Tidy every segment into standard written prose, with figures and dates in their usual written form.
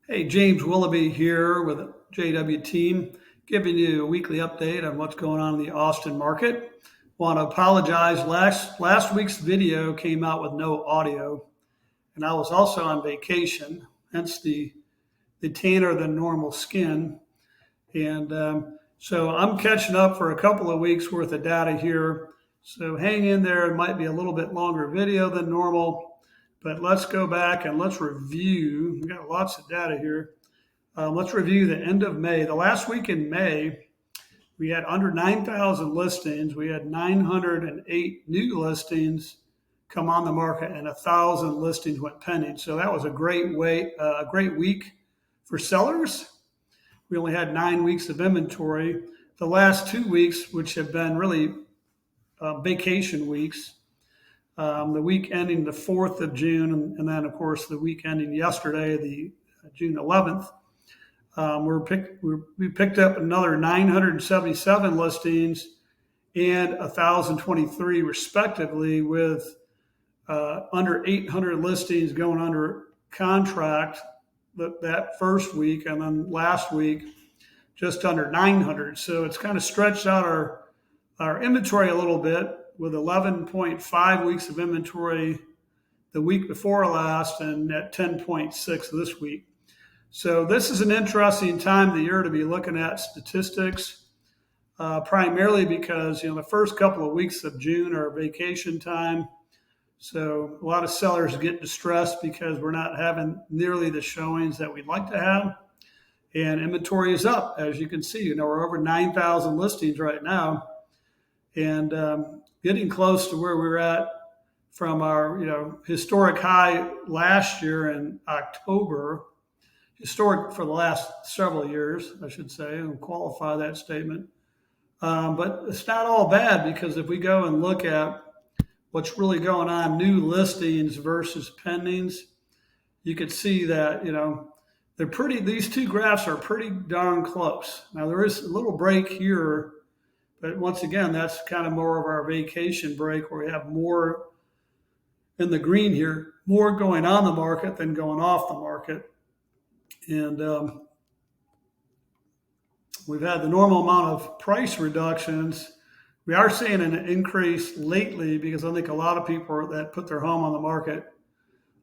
Hey, James Willoughby here with JW Team, giving you a weekly update on what's going on in the Austin market. Want to apologize. Last week's video came out with no audio, and I was also on vacation, hence the tanner than normal skin. And so I'm catching up for a couple of weeks worth of data here. So hang in there. It might be a little bit longer video than normal, but let's go back and let's review. We got lots of data here. Let's review the end of May. The last week in May, we had under 9,000 listings. We had 908 new listings come on the market, and 1,000 listings went pending. So that was a great week for sellers. We only had 9 weeks of inventory. The last 2 weeks, which have been really vacation weeks, the week ending the 4th of June, and then, of course, the week ending yesterday, the June 11th, we picked up another 977 listings and 1,023 respectively, with under 800 listings going under contract that first week, and then last week just under 900. So it's kind of stretched out our inventory a little bit, with 11.5 weeks of inventory the week before last and at 10.6 this week. So this is an interesting time of the year to be looking at statistics, primarily because the first couple of weeks of June are vacation time. So a lot of sellers get distressed because we're not having nearly the showings that we'd like to have. And inventory is up, as you can see. We're over 9,000 listings right now, and getting close to where we were at from our historic high last year in October. Historic for the last several years, I should say, and qualify that statement. But it's not all bad, because if we go and look at what's really going on, new listings versus pendings, you could see that, these two graphs are pretty darn close. Now, there is a little break here, but once again, that's kind of more of our vacation break, where we have more in the green here, more going on the market than going off the market. And we've had the normal amount of price reductions. We are seeing an increase lately, because I think a lot of people that put their home on the market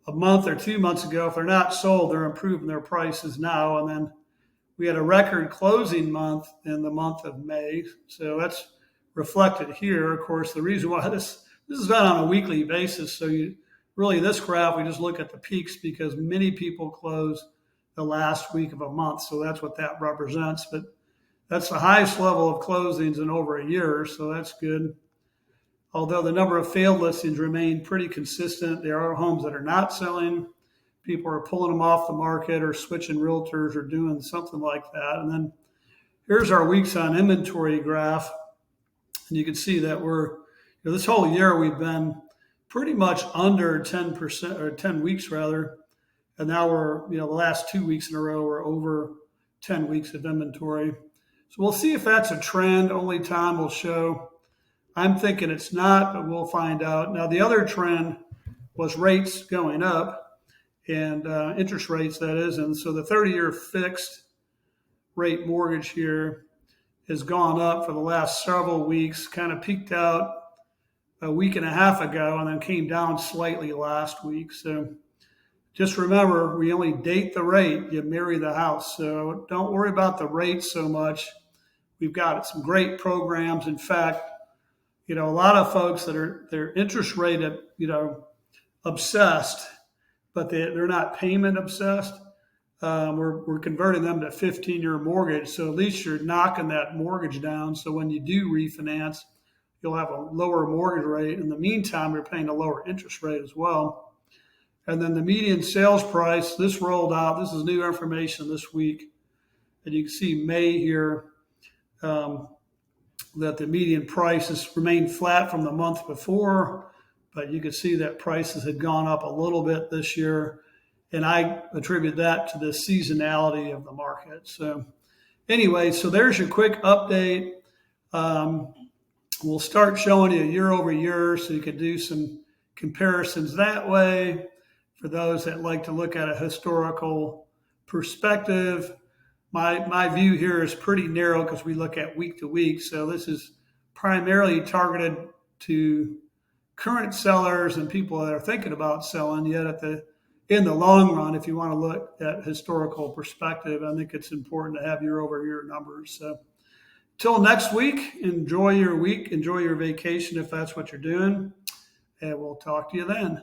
a month or 2 months ago, if they're not sold, they're improving their prices now. And then we had a record closing month in the month of May. So that's reflected here. Of course, the reason why this is done on a weekly basis. So this graph, we just look at the peaks, because many people close the last week of a month. So that's what that represents. But that's the highest level of closings in over a year. So that's good. Although the number of failed listings remain pretty consistent, there are homes that are not selling. People are pulling them off the market, or switching realtors, or doing something like that. And then here's our weeks on inventory graph. And you can see that this whole year we've been pretty much under 10%, or 10 weeks rather. And now we're, the last 2 weeks in a row, we're over 10 weeks of inventory. So we'll see if that's a trend. Only time will show. I'm thinking it's not, but we'll find out. Now, the other trend was rates going up, and interest rates, that is. And so the 30-year fixed rate mortgage here has gone up for the last several weeks, kind of peaked out a week and a half ago, and then came down slightly last week. So just remember, we only date the rate, you marry the house. So don't worry about the rate so much. We've got some great programs. In fact, a lot of folks they're interest rate, obsessed, but they're not payment obsessed. We're converting them to 15-year mortgage. So at least you're knocking that mortgage down. So when you do refinance, you'll have a lower mortgage rate. In the meantime, you're paying a lower interest rate as well. And then the median sales price, this rolled out. This is new information this week. And you can see May here, that the median prices remained flat from the month before, but you could see that prices had gone up a little bit this year. And I attribute that to the seasonality of the market. So anyway, so there's your quick update. We'll start showing you year over year, so you could do some comparisons that way. For those that like to look at a historical perspective, my view here is pretty narrow because we look at week to week. So this is primarily targeted to current sellers and people that are thinking about selling. Yet in the long run, if you want to look at historical perspective, I think it's important to have year over year numbers. So till next week, enjoy your week, enjoy your vacation if that's what you're doing, and we'll talk to you then.